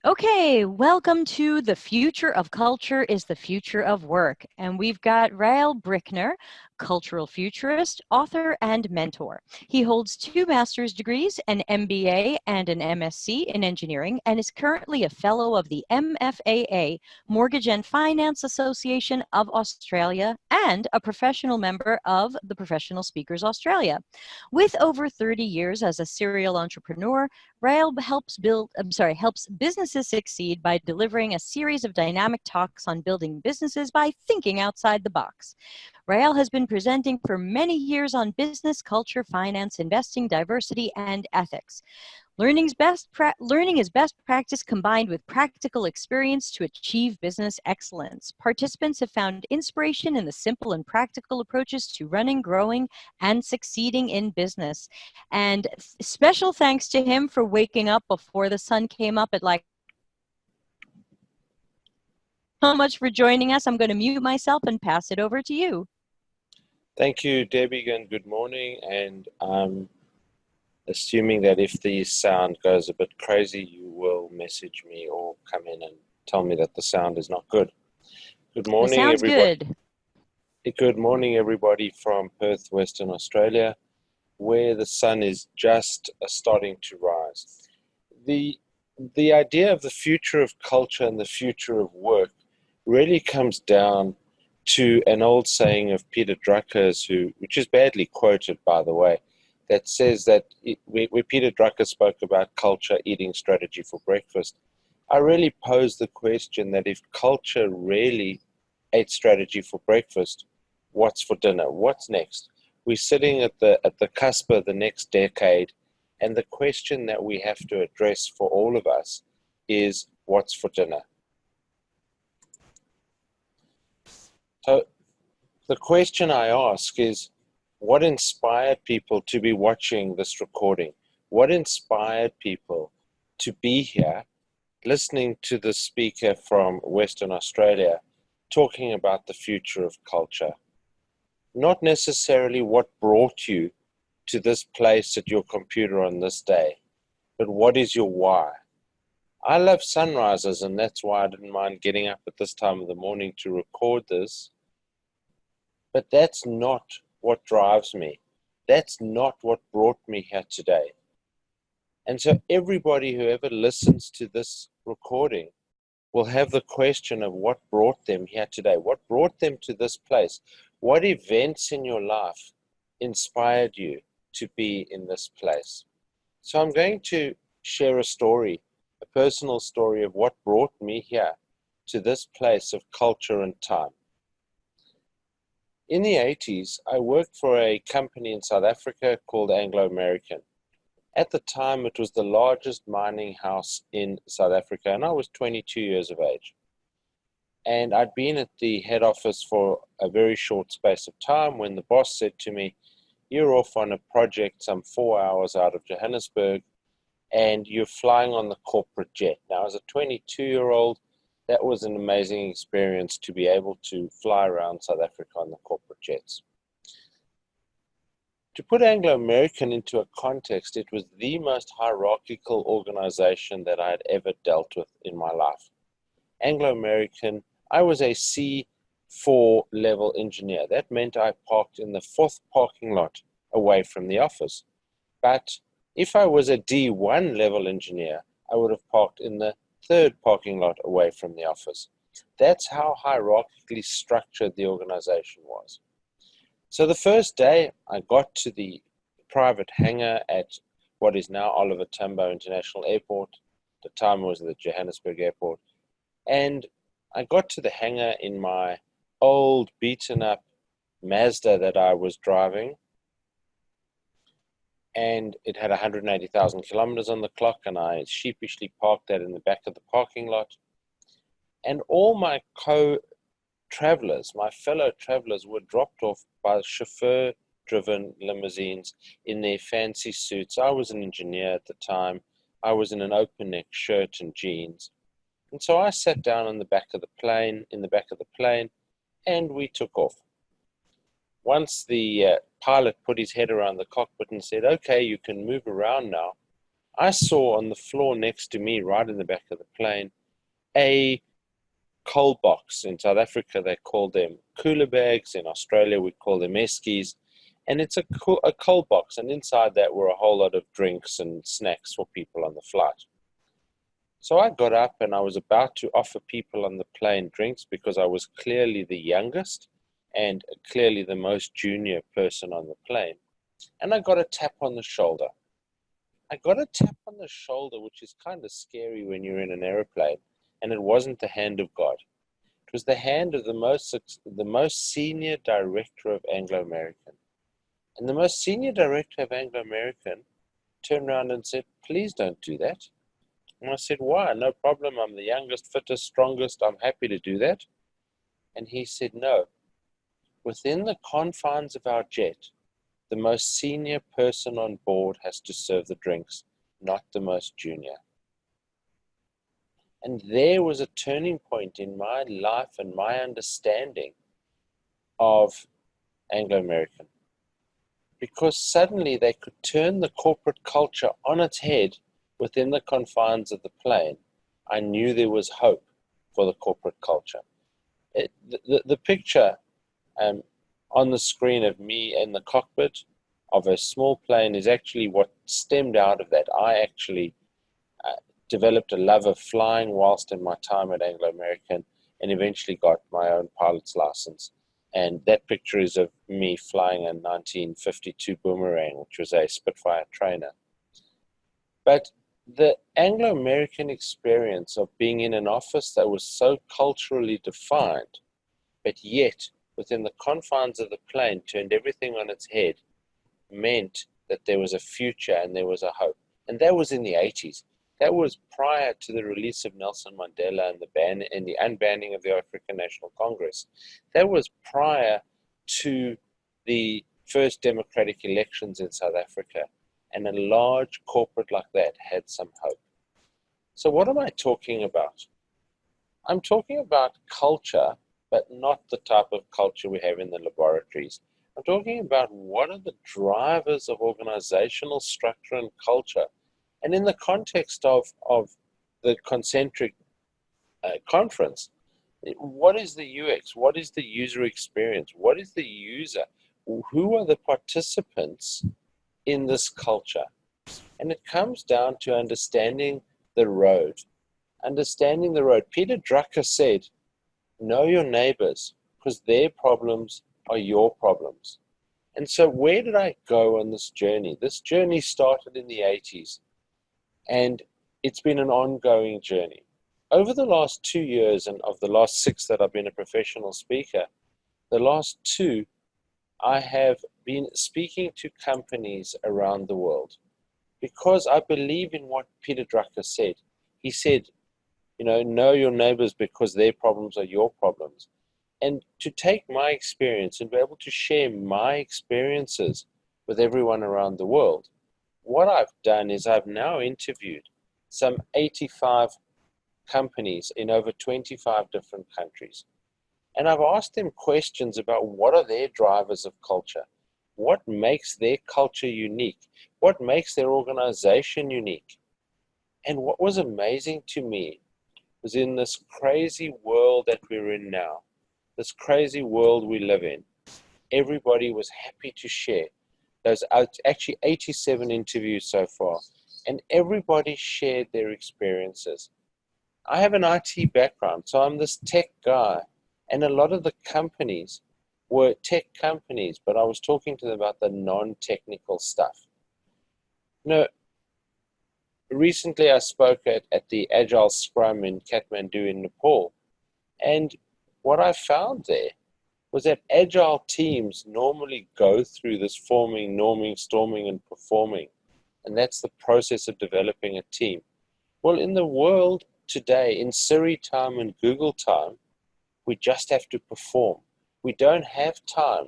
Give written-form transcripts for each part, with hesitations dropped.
Okay, welcome to The Future of Culture is the Future of Work. And we've got Rael Brickner, cultural futurist, author, and mentor. He holds 2 master's degrees, an MBA, and an MSc in engineering, and is currently a fellow of the MFAA, Mortgage and Finance Association of Australia, and a professional member of the Professional Speakers Australia. With over 30 years as a serial entrepreneur, Rael helps businesses succeed by delivering a series of dynamic talks on building businesses by thinking outside the box. Rael has been presenting for many years on business, culture, finance, investing, diversity, and ethics. Learning is best practice combined with practical experience to achieve business excellence. Participants have found inspiration in the simple and practical approaches to running, growing, and succeeding in business. And special thanks to him for waking up before the sun came up at so much for joining us. I'm going to mute myself and pass it over to you. Thank you, Debbie, and good morning. And I'm assuming that if the sound goes a bit crazy, you will message me or come in and tell me that the sound is not good. Good morning, everybody. Good. Good morning, everybody from Perth, Western Australia, where the sun is just starting to rise. The idea of the future of culture and the future of work really comes down to an old saying of Peter Drucker's, which is badly quoted, by the way, that says that where Peter Drucker spoke about culture eating strategy for breakfast, I really pose the question that if culture really ate strategy for breakfast, what's for dinner? What's next? We're sitting at the cusp of the next decade, and the question that we have to address for all of us is what's for dinner? So the question I ask is, what inspired people to be watching this recording? What inspired people to be here listening to the speaker from Western Australia talking about the future of culture? Not necessarily what brought you to this place at your computer on this day, but what is your why? I love sunrises, and that's why I didn't mind getting up at this time of the morning to record this. But that's not what drives me. That's not what brought me here today. And so everybody who ever listens to this recording will have the question of what brought them here today, what brought them to this place, what events in your life inspired you to be in this place. So I'm going to share a story, a personal story of what brought me here to this place of culture and time. In the 80s, I worked for a company in South Africa called Anglo American. At the time, it was the largest mining house in South Africa, and I was 22 years of age. And I'd been at the head office for a very short space of time when the boss said to me, "You're off on a project some 4 hours out of Johannesburg, and you're flying on the corporate jet." Now, as a 22-year-old, that was an amazing experience to be able to fly around South Africa on the corporate jets. To put Anglo American into a context, it was the most hierarchical organization that I had ever dealt with in my life. Anglo American, I was a C4 level engineer. That meant I parked in the 4th parking lot away from the office. But if I was a D1 level engineer, I would have parked in the 3rd parking lot away from the office. That's how hierarchically structured the organization was. So the first day I got to the private hangar at what is now Oliver Tambo International Airport. At the time it was the Johannesburg Airport. And I got to the hangar in my old beaten up Mazda that I was driving. And it had 180,000 kilometers on the clock, and I sheepishly parked that in the back of the parking lot. And all my co-travelers, my fellow travelers, were dropped off by chauffeur-driven limousines in their fancy suits. I was an engineer at the time. I was in an open-neck shirt and jeans. And so I sat down in the back of the plane, and we took off. Once the pilot put his head around the cockpit and said, "Okay, you can move around now," I saw on the floor next to me, right in the back of the plane, a coal box. In South Africa, they call them cooler bags. In Australia, we call them eskies. And it's a coal box. And inside that were a whole lot of drinks and snacks for people on the flight. So I got up and I was about to offer people on the plane drinks because I was clearly the youngest and clearly the most junior person on the plane. And I got a tap on the shoulder. I got a tap on the shoulder, which is kind of scary when you're in an airplane. And it wasn't the hand of God. It was the hand of the most senior director of Anglo-American. And the most senior director of Anglo-American turned around and said, "Please don't do that." And I said, "Why? No problem. I'm the youngest, fittest, strongest. I'm happy to do that." And he said, "No. Within the confines of our jet, the most senior person on board has to serve the drinks, not the most junior." And there was a turning point in my life and my understanding of Anglo-American. Because suddenly they could turn the corporate culture on its head within the confines of the plane. I knew there was hope for the corporate culture. The picture on the screen of me in the cockpit of a small plane is actually what stemmed out of that. I actually developed a love of flying whilst in my time at Anglo-American and eventually got my own pilot's license. And that picture is of me flying a 1952 Boomerang, which was a Spitfire trainer. But the Anglo-American experience of being in an office that was so culturally defined, but yet within the confines of the plane turned everything on its head, meant that there was a future and there was a hope. And that was in the 80s. That was prior to the release of Nelson Mandela and the unbanning of the African National Congress. That was prior to the first democratic elections in South Africa. And a large corporate like that had some hope. So what am I talking about? I'm talking about culture, but not the type of culture we have in the laboratories. I'm talking about what are the drivers of organizational structure and culture. And in the context of the concentric conference, what is the UX? What is the user experience? What is the user? Who are the participants in this culture? And it comes down to understanding the road. Understanding the road. Peter Drucker said, know your neighbors because their problems are your problems. And so where did I go on this journey? This journey started in the 80s. And it's been an ongoing journey. Over the last 2 years, and of the last 6 that I've been a professional speaker, the last 2, I have been speaking to companies around the world because I believe in what Peter Drucker said. He said, know your neighbors because their problems are your problems. And to take my experience and be able to share my experiences with everyone around the world, what I've done is I've now interviewed some 85 companies in over 25 different countries. And I've asked them questions about what are their drivers of culture? What makes their culture unique? What makes their organization unique? And what was amazing to me was in this crazy world that we're in now, this crazy world we live in, everybody was happy to share. There's actually 87 interviews so far, and everybody shared their experiences. I have an IT background, so I'm this tech guy, and a lot of the companies were tech companies, but I was talking to them about the non-technical stuff. Recently I spoke at the Agile Scrum in Kathmandu in Nepal, and what I found there was that agile teams normally go through this forming, norming, storming, and performing. And that's the process of developing a team. Well, in the world today, in Siri time and Google time, we just have to perform. We don't have time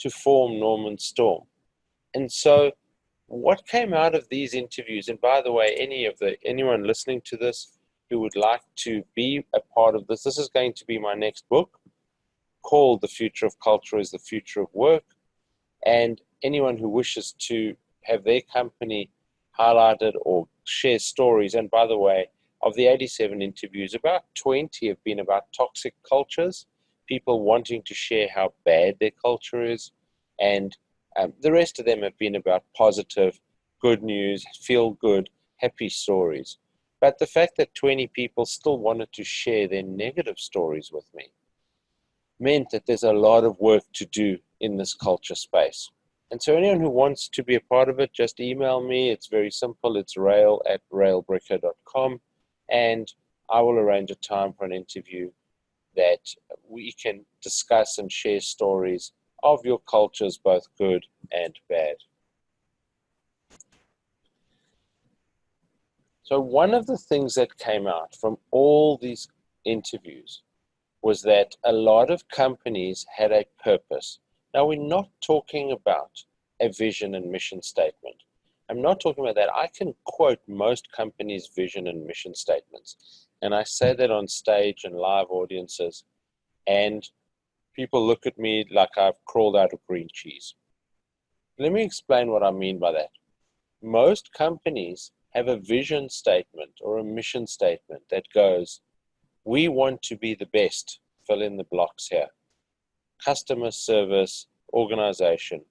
to form, norm, and storm. And so what came out of these interviews, and by the way, anyone listening to this who would like to be a part of this is going to be my next book, called The Future of Culture is the Future of Work. And anyone who wishes to have their company highlighted or share stories. And by the way, of the 87 interviews, about 20 have been about toxic cultures, people wanting to share how bad their culture is. And the rest of them have been about positive, good news, feel good, happy stories. But the fact that 20 people still wanted to share their negative stories with me meant that there's a lot of work to do in this culture space. And so anyone who wants to be a part of it, just email me. It's very simple. It's rael@raelbricker.com. And I will arrange a time for an interview that we can discuss and share stories of your cultures, both good and bad. So one of the things that came out from all these interviews was that a lot of companies had a purpose. Now, we're not talking about a vision and mission statement. I'm not talking about that. I can quote most companies' vision and mission statements. And I say that on stage and live audiences. And people look at me like I've crawled out of green cheese. Let me explain what I mean by that. Most companies have a vision statement or a mission statement that goes, we want to be the best, fill in the blocks here. Customer service organization,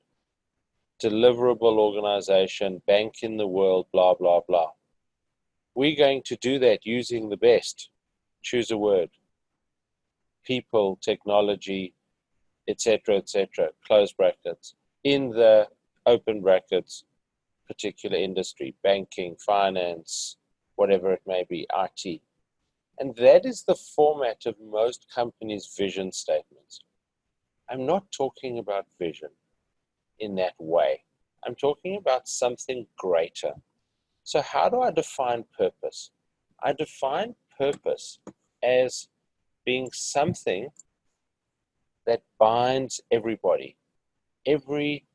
deliverable organization, bank in the world, blah, blah, blah. We're going to do that using the best. Choose a word. People, technology, etc., close brackets, in the open brackets, particular industry, banking, finance, whatever it may be, IT. And that is the format of most companies' vision statements. I'm not talking about vision in that way. I'm talking about something greater. So how do I define purpose? I define purpose as being something that binds everybody, every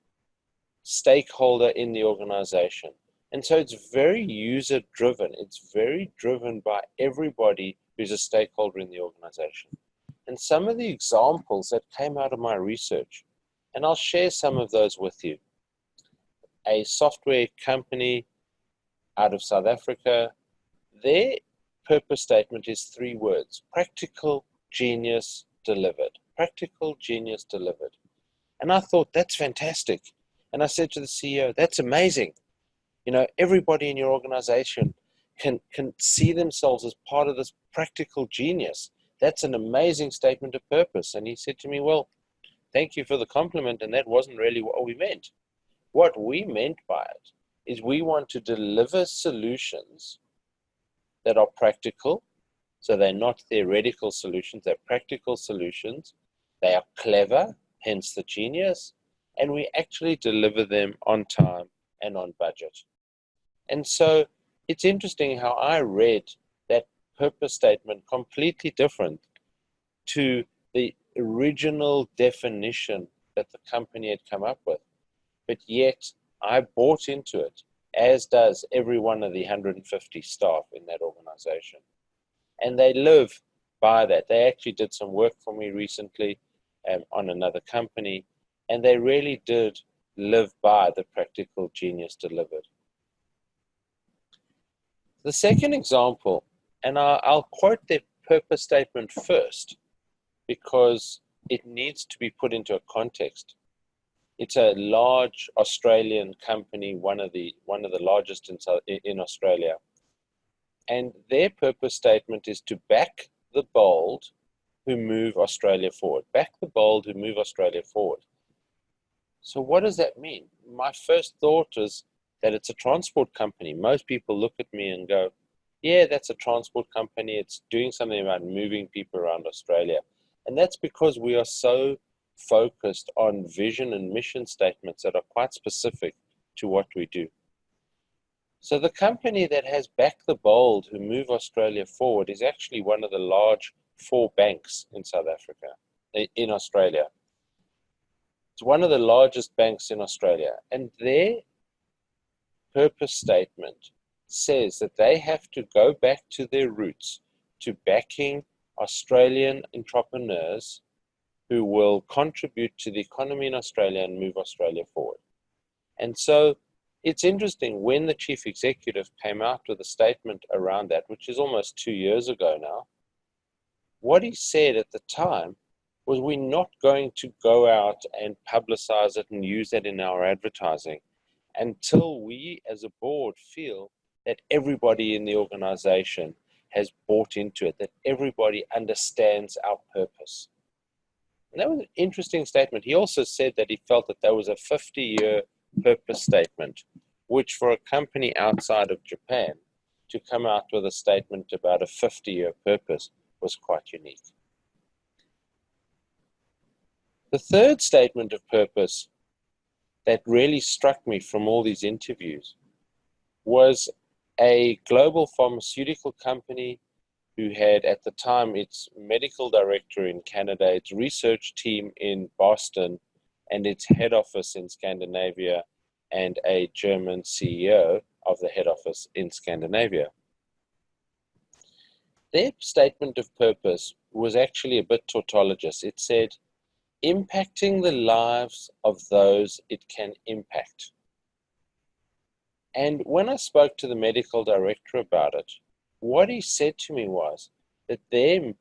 stakeholder in the organization. And so it's very user driven. It's very driven by everybody who's a stakeholder in the organization. And some of the examples that came out of my research, and I'll share some of those with you. A software company out of South Africa, their purpose statement is 3 words: practical genius delivered. Practical genius delivered. And I thought, that's fantastic. And I said to the CEO, that's amazing. You know, everybody in your organization can see themselves as part of this practical genius. That's an amazing statement of purpose. And he said to me, well, thank you for the compliment, and that wasn't really what we meant. What we meant by it is we want to deliver solutions that are practical. So they're not theoretical solutions, they're practical solutions. They are clever, hence the genius, and we actually deliver them on time and on budget. And so it's interesting how I read that purpose statement completely different to the original definition that the company had come up with. But yet I bought into it, as does every one of the 150 staff in that organization. And they live by that. They actually did some work for me recently on another company, and they really did live by the practical genius delivered. The second example, and I'll quote their purpose statement first because it needs to be put into a context. It's a large Australian company, one of the largest in Australia. And their purpose statement is to back the bold who move Australia forward. Back the bold who move Australia forward. So what does that mean? My first thought is that it's a transport company. Most people look at me and go, yeah, that's a transport company. It's doing something about moving people around Australia. And that's because we are so focused on vision and mission statements that are quite specific to what we do. So the company that has Back the Bold who move Australia forward is actually one of the large 4 banks in South Africa, in Australia. It's one of the largest banks in Australia, and their purpose statement says that they have to go back to their roots, to backing Australian entrepreneurs who will contribute to the economy in Australia and move Australia forward. And so it's interesting, when the chief executive came out with a statement around that, which is almost 2 years ago now, what he said at the time was, we're not going to go out and publicize it and use that in our advertising until we as a board feel that everybody in the organization has bought into it, that everybody understands our purpose. And that was an interesting statement. He also said that he felt that was a 50-year purpose statement, which for a company outside of Japan to come out with a statement about a 50-year purpose was quite unique. The third statement of purpose that really struck me from all these interviews was a global pharmaceutical company who had at the time its medical director in Canada, its research team in Boston, and its head office in Scandinavia, and a German CEO of the head office in Scandinavia. Their statement of purpose was actually a bit tautologous. It said, impacting the lives of those it can impact. And when I spoke to the medical director about it, what he said to me was that their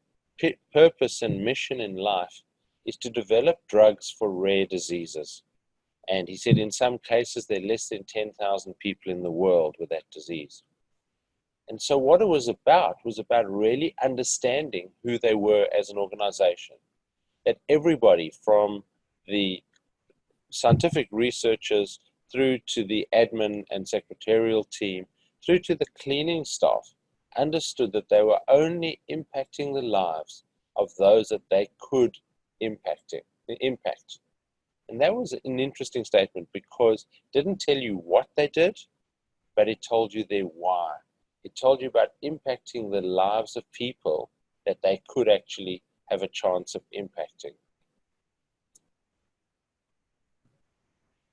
purpose and mission in life is to develop drugs for rare diseases. And he said in some cases there are less than 10,000 people in the world with that disease. And so what it was about really understanding who they were as an organization. That everybody from the scientific researchers through to the admin and secretarial team, through to the cleaning staff, understood that they were only impacting the lives of those that they could impact. And that was an interesting statement, because it didn't tell you what they did, but it told you their why. It told you about impacting the lives of people that they could actually have a chance of impacting.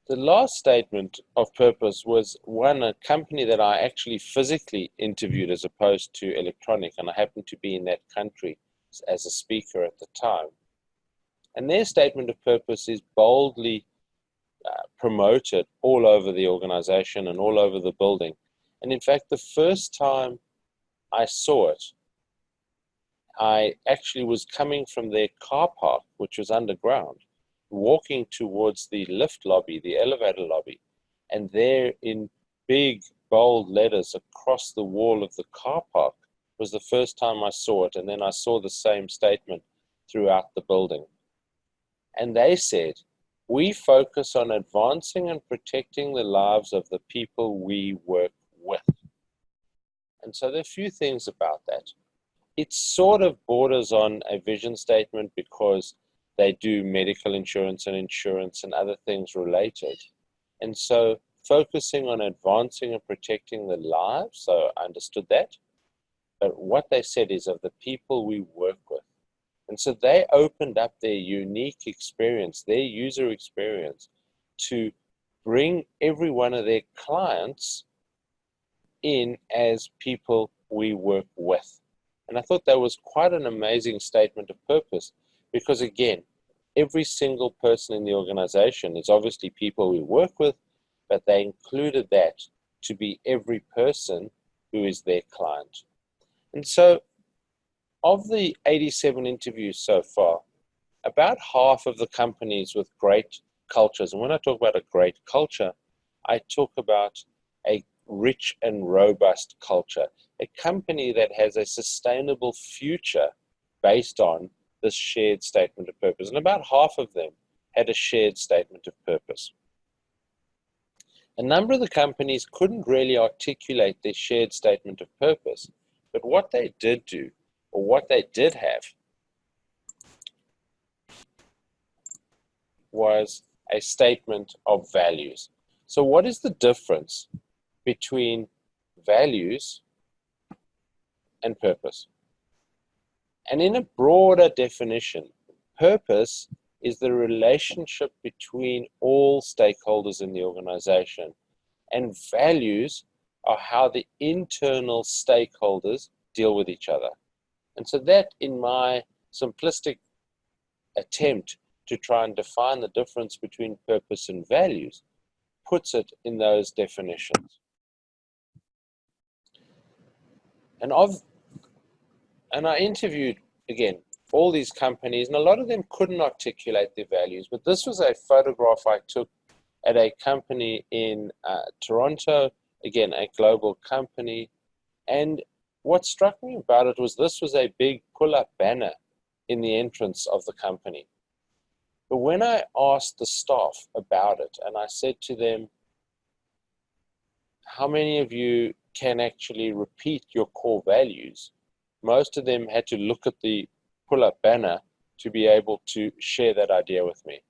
The last statement of purpose was a company that I actually physically interviewed as opposed to electronic, and I happened to be in that country as a speaker at the time. And their statement of purpose is boldly promoted all over the organization and all over the building. And in fact, the first time I saw it, I actually was coming from their car park, which was underground, walking towards the lift lobby, the elevator lobby, and there in big, bold letters across the wall of the car park was the first time I saw it. And then I saw the same statement throughout the building. And they said, we focus on advancing and protecting the lives of the people we work with. And so there are a few things about that. It sort of borders on a vision statement because they do medical insurance and other things related. And so focusing on advancing and protecting the lives, so I understood that. But what they said is of the people we work with. And so they opened up their unique experience, their user experience, to bring every one of their clients in as people we work with. And I thought that was quite an amazing statement of purpose, because again, every single person in the organization is obviously people we work with, but they included that to be every person who is their client. And so of the 87 interviews so far, about half of the companies with great cultures, and when I talk about a great culture, I talk about a rich and robust culture, a company that has a sustainable future based on this shared statement of purpose. And about half of them had a shared statement of purpose. A number of the companies couldn't really articulate their shared statement of purpose, but what they did do, or what they did have, was a statement of values. So what is the difference between values and purpose? And in a broader definition, purpose is the relationship between all stakeholders in the organization, and values are how the internal stakeholders deal with each other. And so that, in my simplistic attempt to try and define the difference between purpose and values, puts it in those definitions. And I interviewed, again, all these companies, and a lot of them couldn't articulate their values, but this was a photograph I took at a company in Toronto, again, a global company. And what struck me about it was this was a big pull-up banner in the entrance of the company. But when I asked the staff about it, and I said to them, how many of you can actually repeat your core values? Most of them had to look at the pull-up banner to be able to share that idea with me.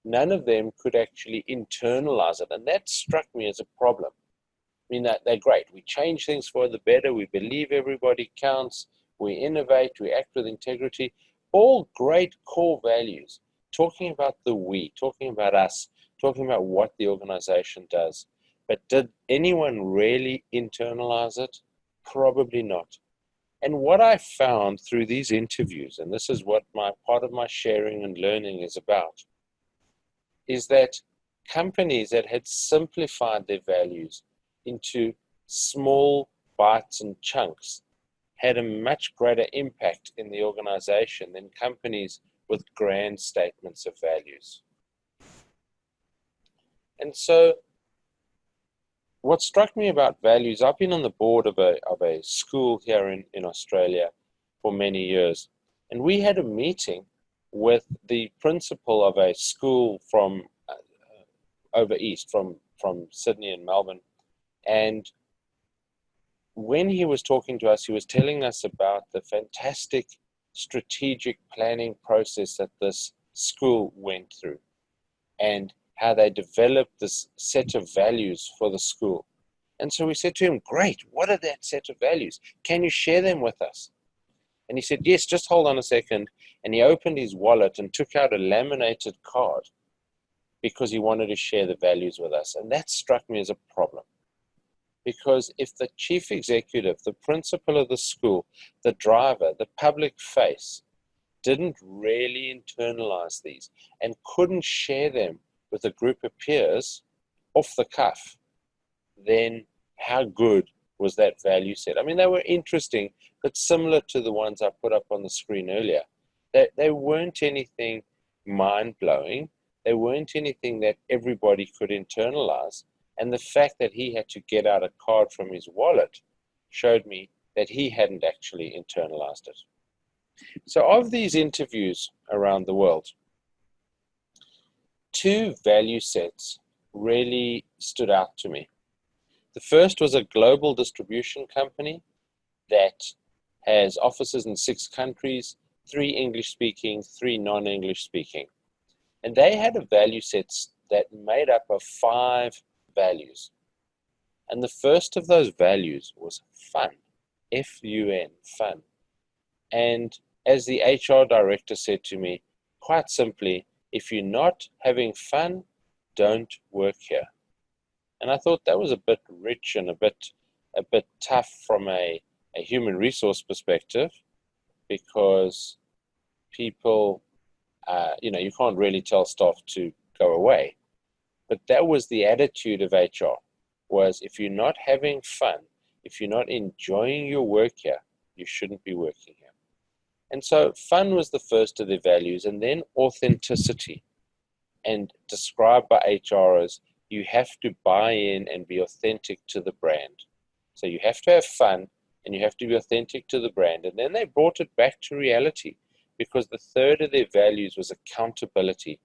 None of them could actually internalize it, and that struck me as a problem. I mean, they're great. We change things for the better. We believe everybody counts. We innovate. We act with integrity. All great core values. Talking about the we, talking about us, talking about what the organization does. But did anyone really internalize it? Probably not. And what I found through these interviews, and this is what part of my sharing and learning is about, is that companies that had simplified their values into small bites and chunks had a much greater impact in the organization than companies with grand statements of values. And so what struck me about values, I've been on the board of a school here in Australia for many years, and we had a meeting with the principal of a school from over east, from Sydney and Melbourne. And when he was talking to us, he was telling us about the fantastic strategic planning process that this school went through and how they developed this set of values for the school. And so we said to him, great, what are that set of values? Can you share them with us? And he said, yes, just hold on a second. And he opened his wallet and took out a laminated card because he wanted to share the values with us. And that struck me as a problem. Because if the chief executive, the principal of the school, the driver, the public face, didn't really internalize these and couldn't share them with a group of peers off the cuff, then how good was that value set? I mean, they were interesting, but similar to the ones I put up on the screen earlier. They weren't anything mind-blowing. They weren't anything that everybody could internalize. And the fact that he had to get out a card from his wallet showed me that he hadn't actually internalized it. So of these interviews around the world, two value sets really stood out to me. The first was a global distribution company that has offices in 6 countries, 3 English-speaking, 3 non-English speaking. And they had a value set that made up of 5 values. And the first of those values was fun, F-U-N, fun. And as the HR director said to me, quite simply, if you're not having fun, don't work here. And I thought that was a bit rich and a bit tough from a human resource perspective, because people, you can't really tell staff to go away. But that was the attitude of HR, was if you're not having fun, if you're not enjoying your work here, you shouldn't be working here. And so fun was the first of their values, and then authenticity. And described by HR as you have to buy in and be authentic to the brand. So you have to have fun and you have to be authentic to the brand. And then they brought it back to reality, because the third of their values was accountability.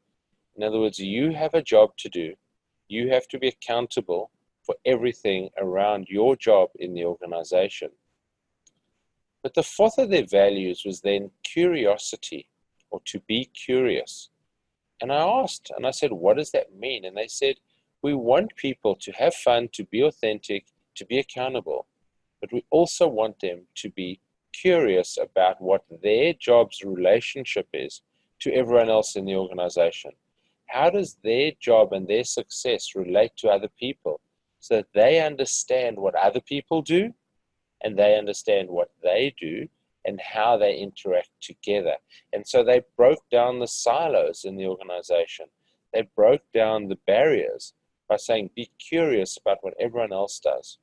In other words, you have a job to do. You have to be accountable for everything around your job in the organization. But the fourth of their values was then curiosity, or to be curious. And I asked, and I said, what does that mean? And they said, we want people to have fun, to be authentic, to be accountable, but we also want them to be curious about what their job's relationship is to everyone else in the organization. How does their job and their success relate to other people, so that they understand what other people do and they understand what they do and how they interact together. And so they broke down the silos in the organization. They broke down the barriers by saying, be curious about what everyone else does.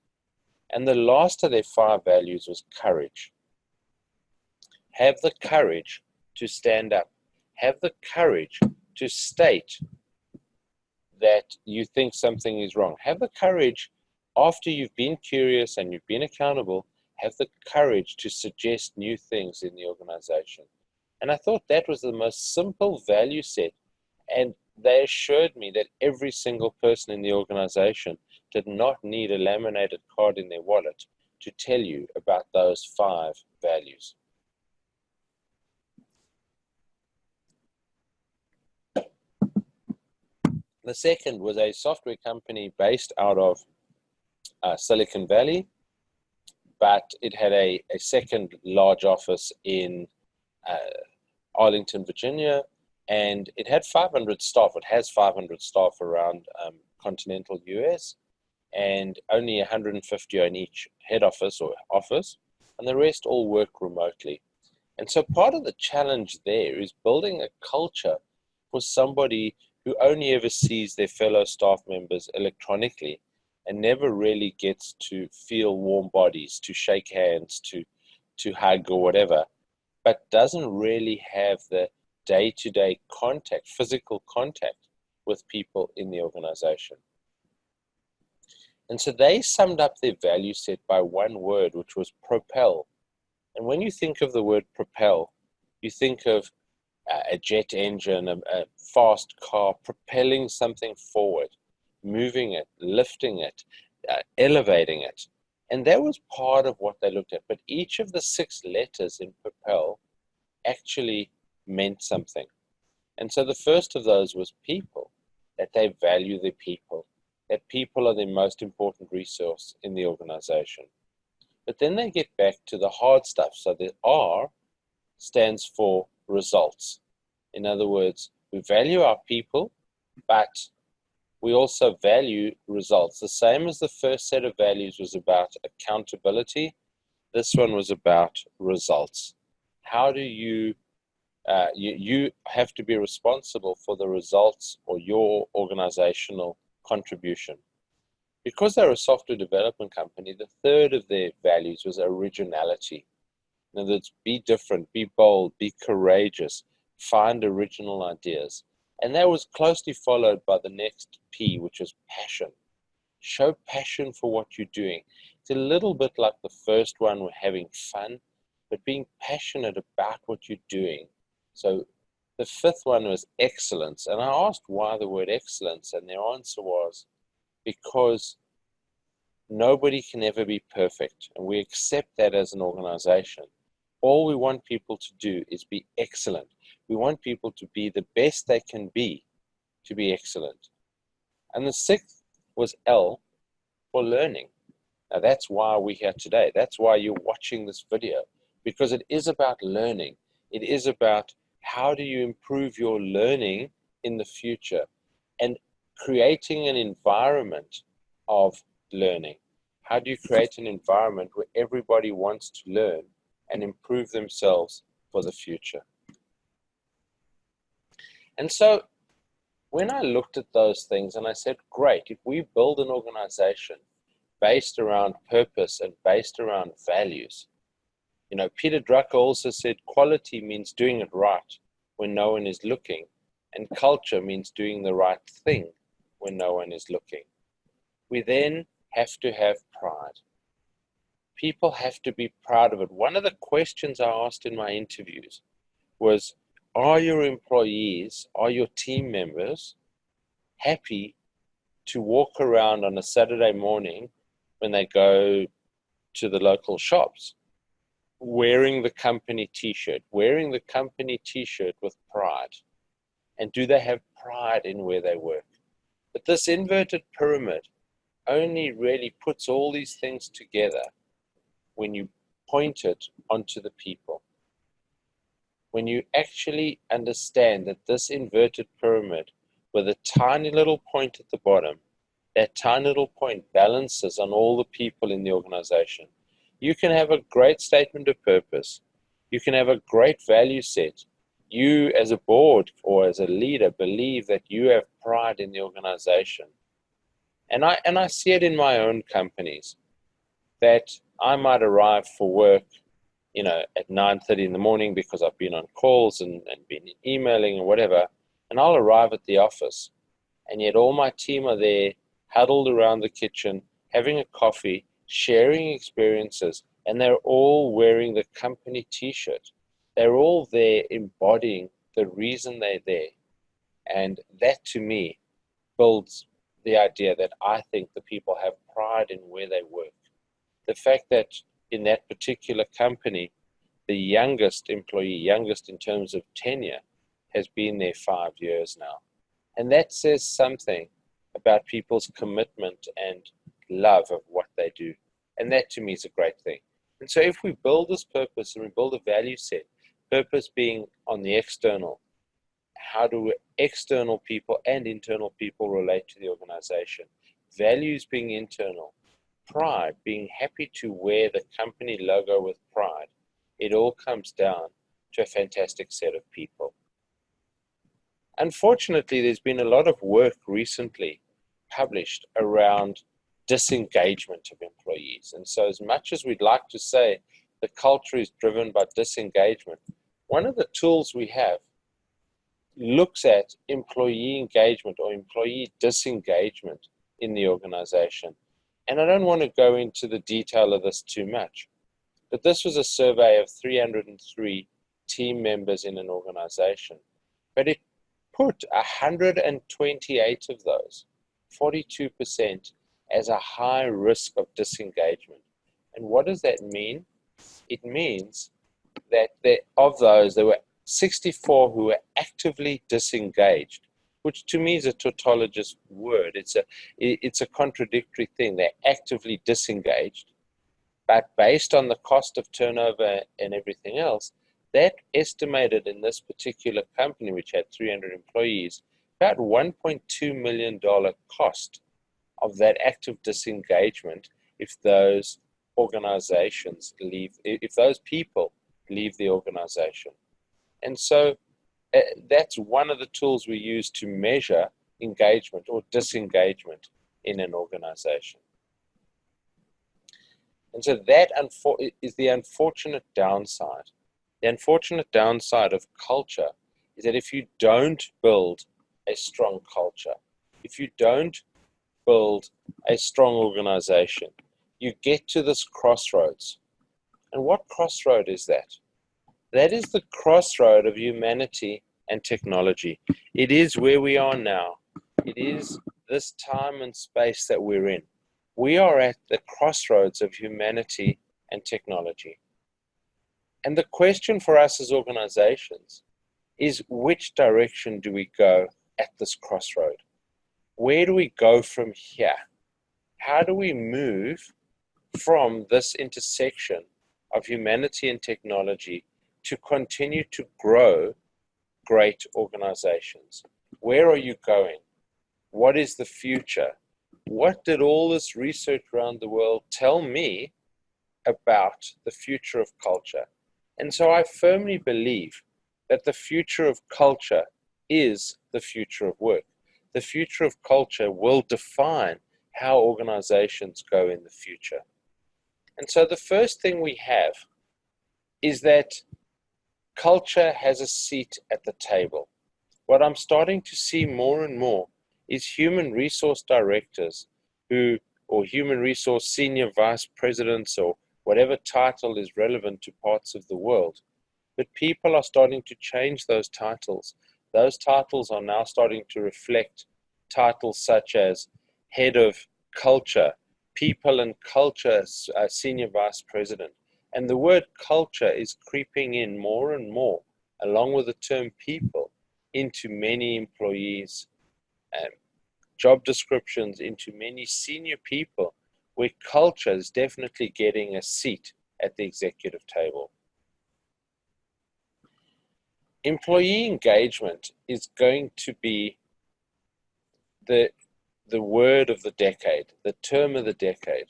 And the last of their 5 values was courage. Have the courage to stand up. Have the courage to state that you think something is wrong. Have the courage, after you've been curious and you've been accountable, have the courage to suggest new things in the organization. And I thought that was the most simple value set. And they assured me that every single person in the organization did not need a laminated card in their wallet to tell you about those 5 values. The second was a software company based out of Silicon Valley, but it had a second large office in Arlington, Virginia, and it had 500 staff. It has 500 staff around continental US, and only 150 on each head office or office, and the rest all work remotely. And so part of the challenge there is building a culture for somebody who only ever sees their fellow staff members electronically and never really gets to feel warm bodies, to shake hands, to hug or whatever, but doesn't really have the day-to-day contact, physical contact with people in the organization. And so they summed up their value set by one word, which was propel. And when you think of the word propel, you think of a jet engine, a fast car, propelling something forward, moving it, lifting it, elevating it. And that was part of what they looked at. But each of the 6 letters in propel actually meant something. And so the first of those was people, that they value their people, that people are the most important resource in the organization. But then they get back to the hard stuff. So the R stands for results. In other words, we value our people, but we also value results. The same as the first set of values was about accountability, this one was about results. How do you have to be responsible for the results or your organizational contribution. Because they're a software development company, the third of their values was originality. In other words, be different, be bold, be courageous, find original ideas. And that was closely followed by the next P, which was passion. Show passion for what you're doing. It's a little bit like the first one, we're having fun, but being passionate about what you're doing. So the 5th one was excellence. And I asked why the word excellence, and their answer was because nobody can ever be perfect. And we accept that as an organization. All we want people to do is be excellent. We want people to be the best they can be to be excellent. And the 6th was L for learning. Now that's why we're here today. That's why you're watching this video, because it is about learning. It is about how do you improve your learning in the future and creating an environment of learning. How do you create an environment where everybody wants to learn and improve themselves for the future? And so when I looked at those things and I said, great, if we build an organization based around purpose and based around values, you know, Peter Drucker also said quality means doing it right when no one is looking, and culture means doing the right thing when no one is looking. We then have to have pride. People have to be proud of it. One of the questions I asked in my interviews was, are your employees, are your team members happy to walk around on a Saturday morning when they go to the local shops wearing the company t-shirt, with pride? And do they have pride in where they work? But this inverted pyramid only really puts all these things together when you point it onto the people. When you actually understand that this inverted pyramid with a tiny little point at the bottom, that tiny little point balances on all the people in the organization. You can have a great statement of purpose. You can have a great value set. You as a board or as a leader believe that you have pride in the organization. And I see it in my own companies that I might arrive for work, at 9:30 in the morning because I've been on calls and been emailing or whatever, and I'll arrive at the office, and yet all my team are there, huddled around the kitchen, having a coffee, sharing experiences, and they're all wearing the company t-shirt. They're all there embodying the reason they're there. And that to me builds the idea that I think the people have pride in where they work. The fact that in that particular company, the youngest employee, youngest in terms of tenure, has been there 5 years now. And that says something about people's commitment and love of what they do. And that to me is a great thing. And so if we build this purpose and we build a value set, purpose being on the external, how do external people and internal people relate to the organization? Values being internal, pride, being happy to wear the company logo with pride. It all comes down to a fantastic set of people. Unfortunately, there's been a lot of work recently published around disengagement of employees. And so as much as we'd like to say the culture is driven by disengagement, one of the tools we have looks at employee engagement or employee disengagement in the organization. And I don't want to go into the detail of this too much, but this was a survey of 303 team members in an organization. But it put 128 of those, 42%, as a high risk of disengagement. And what does that mean? It means that of those, there were 64 who were actively disengaged, which to me is a tautologist word. It's a contradictory thing. They're actively disengaged, but based on the cost of turnover and everything else, that estimated in this particular company, which had 300 employees, about $1.2 million cost of that active disengagement if those organizations leave, if those people leave the organization. And so that's one of the tools we use to measure engagement or disengagement in an organization. And so that is the unfortunate downside. The unfortunate downside of culture is that if you don't build a strong culture, if you don't build a strong organization, you get to this crossroads. And what crossroad is that? That is the crossroad of humanity and technology. It is where we are now. It is this time and space that we're in. We are at the crossroads of humanity and technology. And the question for us as organizations is, which direction do we go at this crossroad? Where do we go from here? How do we move from this intersection of humanity and technology to continue to grow great organizations? Where are you going? What is the future? What did all this research around the world tell me about the future of culture? And so I firmly believe that the future of culture is the future of work. The future of culture will define how organizations go in the future. And so the first thing we have is that culture has a seat at the table. What I'm starting to see more and more is human resource directors or human resource senior vice presidents, or whatever title is relevant to parts of the world. But people are starting to change those titles. Those titles are now starting to reflect titles such as head of culture, people and culture, senior vice president. And the word culture is creeping in more and more, along with the term people, into many employees' job descriptions, into many senior people, where culture is definitely getting a seat at the executive table. Employee engagement is going to be the word of the decade, the term of the decade.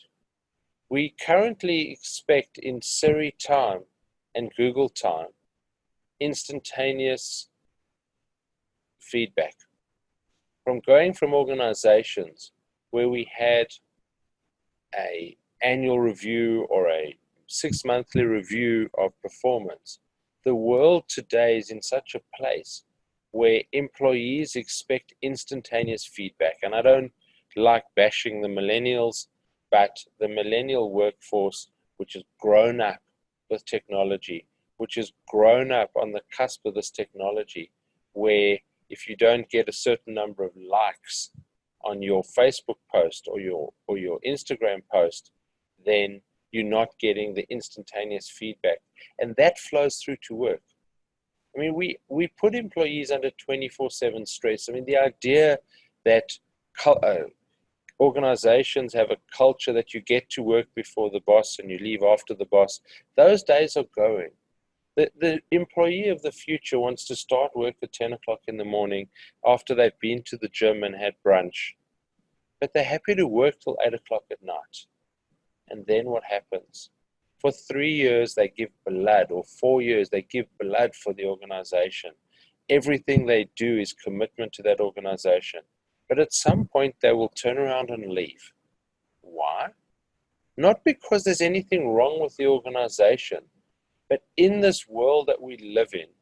We currently expect in Siri time and Google time instantaneous feedback from organizations where we had a annual review or a 6-monthly review of performance. The world today is in such a place where employees expect instantaneous feedback. And I don't like bashing the millennials, but the millennial workforce, which has grown up with technology, which has grown up on the cusp of this technology, where if you don't get a certain number of likes on your Facebook post or your Instagram post, then you're not getting the instantaneous feedback. And that flows through to work. I mean, we put employees under 24/7 stress. I mean, the idea that organizations have a culture that you get to work before the boss and you leave after the boss, those days are going. The employee of the future wants to start work at 10 o'clock in the morning after they've been to the gym and had brunch. But they're happy to work till 8 o'clock at night. And then what happens? For 3 years, they give blood, or 4 years, they give blood for the organization. Everything they do is commitment to that organization. But at some point, they will turn around and leave. Why? Not because there's anything wrong with the organization, but in this world that we live in,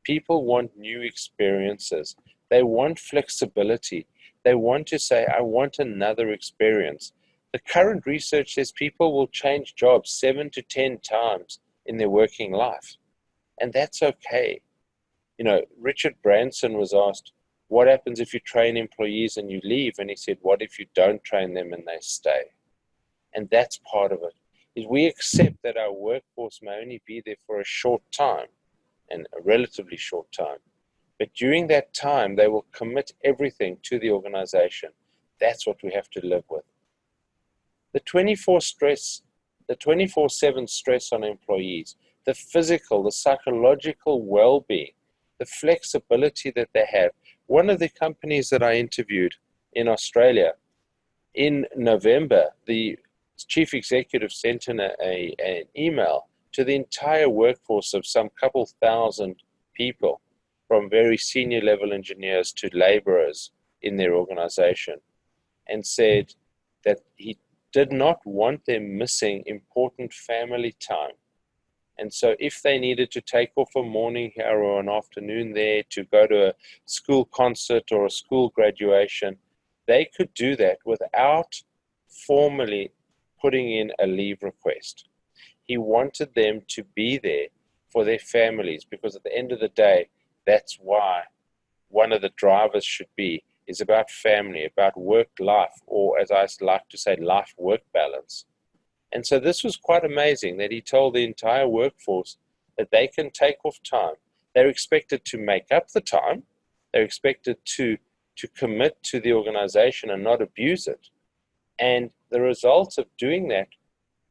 people want new experiences. They want flexibility. They want to say, I want another experience. The current research says people will change jobs 7 to 10 times in their working life. And that's okay. You know, Richard Branson was asked, what happens if you train employees and you leave? And he said, what if you don't train them and they stay? And that's part of it. Is we accept that our workforce may only be there for a short time, and a relatively short time. But during that time, they will commit everything to the organization. That's what we have to live with. The 24/7 stress on employees, the physical, the psychological well-being, the flexibility that they have. One of the companies that I interviewed in Australia, in November, the chief executive sent in an email to the entire workforce of some couple thousand people, from very senior level engineers to laborers in their organization, and said that he did not want them missing important family time. And so if they needed to take off a morning here or an afternoon there to go to a school concert or a school graduation, they could do that without formally putting in a leave request. He wanted them to be there for their families, because at the end of the day, that's why one of the drivers should be is about family, about work-life, or as I like to say, life-work balance. And so this was quite amazing that he told the entire workforce that they can take off time. They're expected to make up the time. They're expected to commit to the organization and not abuse it. And the results of doing that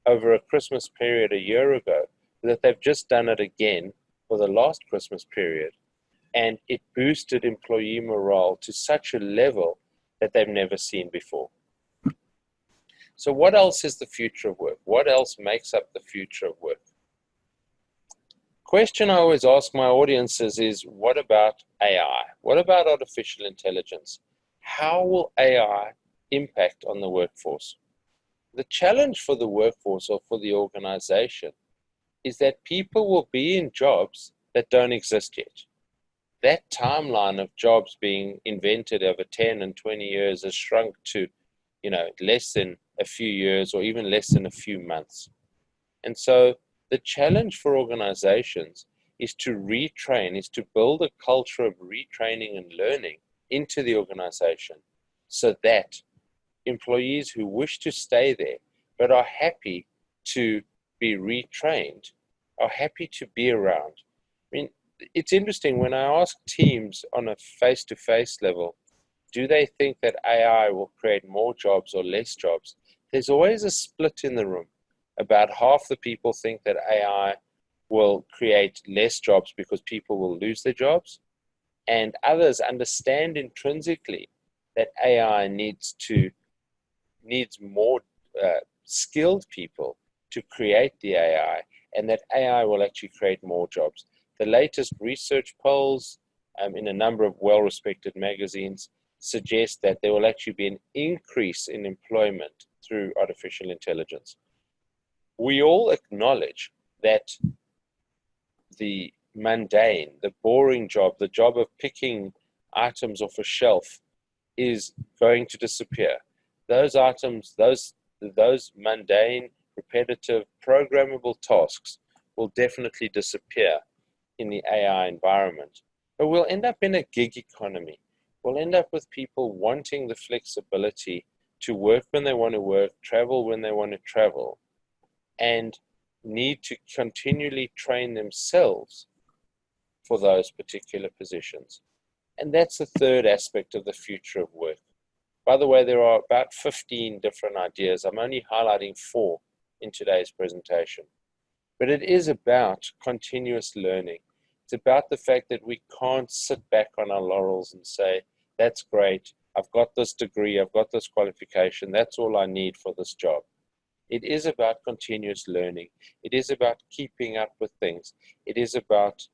over a Christmas period a year ago, that they've just done it again for the last Christmas period. And it boosted employee morale to such a level that they've never seen before. So what else is the future of work? What else makes up the future of work? Question I always ask my audiences is, what about AI? What about artificial intelligence? How will AI impact on the workforce? The challenge for the workforce or for the organization is that people will be in jobs that don't exist yet. That timeline of jobs being invented over 10 and 20 years has shrunk to, less than a few years or even less than a few months. And so the challenge for organizations is to retrain, is to build a culture of retraining and learning into the organization, so that employees who wish to stay there but are happy to be retrained are happy to be around. I mean, it's interesting when I ask teams on a face-to-face level, do they think that AI will create more jobs or less jobs? There's always a split in the room. About half the people think that AI will create less jobs because people will lose their jobs, and others understand intrinsically that AI needs more skilled people to create the AI, and that AI will actually create more jobs. The latest research polls in a number of well-respected magazines suggest that there will actually be an increase in employment through artificial intelligence. We all acknowledge that the mundane, the boring job, the job of picking items off a shelf is going to disappear. Those items, those mundane, repetitive, programmable tasks will definitely disappear in the AI environment. But we'll end up in a gig economy. We'll end up with people wanting the flexibility to work when they want to work, travel when they want to travel, and need to continually train themselves for those particular positions. And that's the third aspect of the future of work. By the way, there are about 15 different ideas. I'm only highlighting 4 in today's presentation. But it is about continuous learning. It's about the fact that we can't sit back on our laurels and say, that's great, I've got this degree, I've got this qualification, that's all I need for this job. It is about continuous learning. It is about keeping up with things. It is about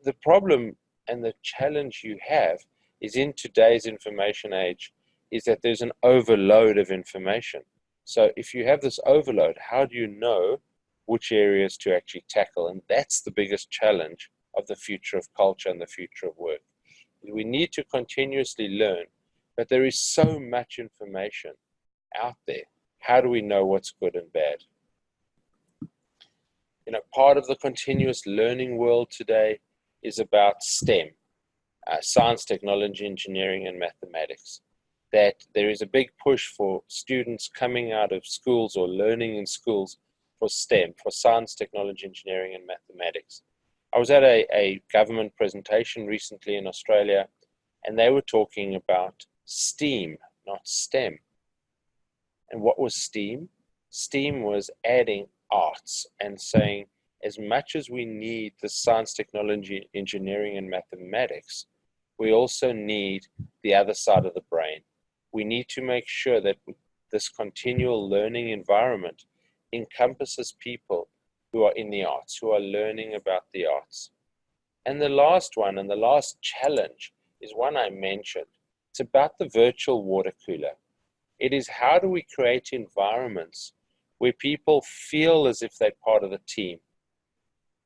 the problem and the challenge you have is in today's information age is that there's an overload of information. So if you have this overload, how do you know which areas to actually tackle? And that's the biggest challenge of the future of culture and the future of work. We need to continuously learn, but there is so much information out there. How do we know what's good and bad? You know, part of the continuous learning world today is about STEM, science, technology, engineering, and mathematics. That there is a big push for students coming out of schools or learning in schools for STEM, for science, technology, engineering, and mathematics. I was at a government presentation recently in Australia, and they were talking about STEAM, not STEM. And what was STEAM? STEAM was adding arts and saying, as much as we need the science, technology, engineering, and mathematics, we also need the other side of the brain. We need to make sure that this continual learning environment encompasses people who are in the arts, who are learning about the arts. And the last one, and the last challenge, is one I mentioned. It's about the virtual water cooler. It is how do we create environments where people feel as if they're part of the team,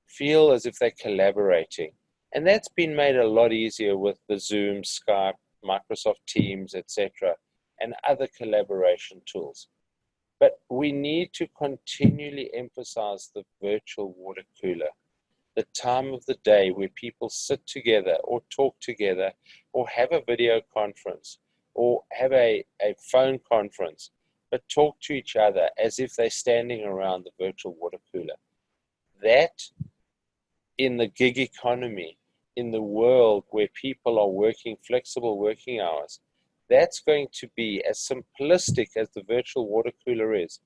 feel as if they're collaborating. And that's been made a lot easier with the Zoom, Skype, Microsoft Teams, etc., and other collaboration tools. But we need to continually emphasize the virtual water cooler, the time of the day where people sit together or talk together or have a video conference or have a phone conference, but talk to each other as if they're standing around the virtual water cooler. That, in the gig economy, in the world where people are working flexible working hours, that's going to be, as simplistic as the virtual water cooler is,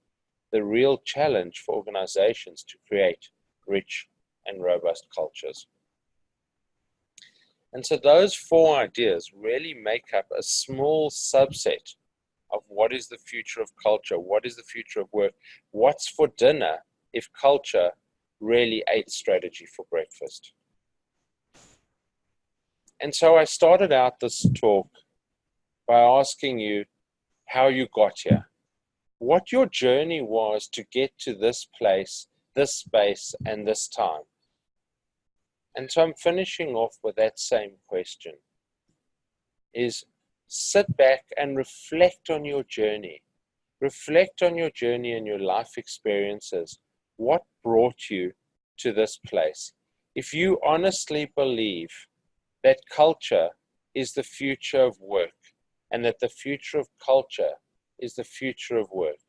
the real challenge for organizations to create rich and robust cultures. And so those 4 ideas really make up a small subset of what is the future of culture, what is the future of work, what's for dinner if culture really ate strategy for breakfast. And so I started out this talk by asking you how you got here, what your journey was to get to this place, this space, and this time. And so I'm finishing off with that same question, is sit back and reflect on your journey. Reflect on your journey and your life experiences. What brought you to this place? If you honestly believe that culture is the future of work, and that the future of culture is the future of work,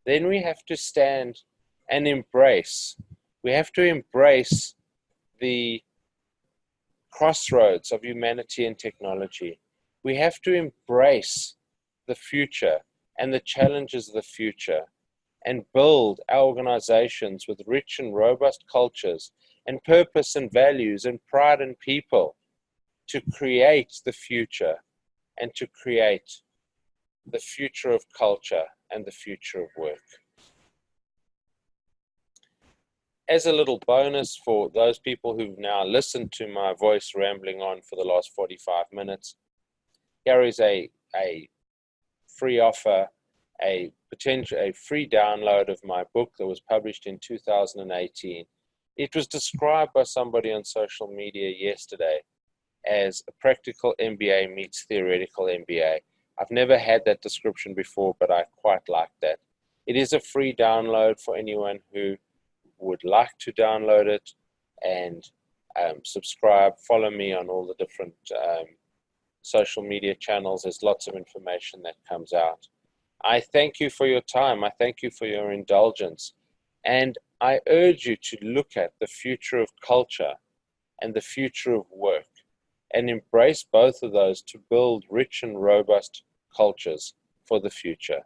then we have to stand and embrace. We have to embrace the crossroads of humanity and technology. We have to embrace the future and the challenges of the future and build our organizations with rich and robust cultures and purpose and values and pride in people to create the future and to create the future of culture and the future of work. As a little bonus for those people who've now listened to my voice rambling on for the last 45 minutes, here is a free offer, a free download of my book that was published in 2018. It was described by somebody on social media yesterday as a practical MBA meets theoretical MBA. I've never had that description before, but I quite like that. It is a free download for anyone who would like to download it and subscribe. Follow me on all the different social media channels. There's lots of information that comes out. I thank you for your time. I thank you for your indulgence. And I urge you to look at the future of culture and the future of work and embrace both of those to build rich and robust cultures for the future.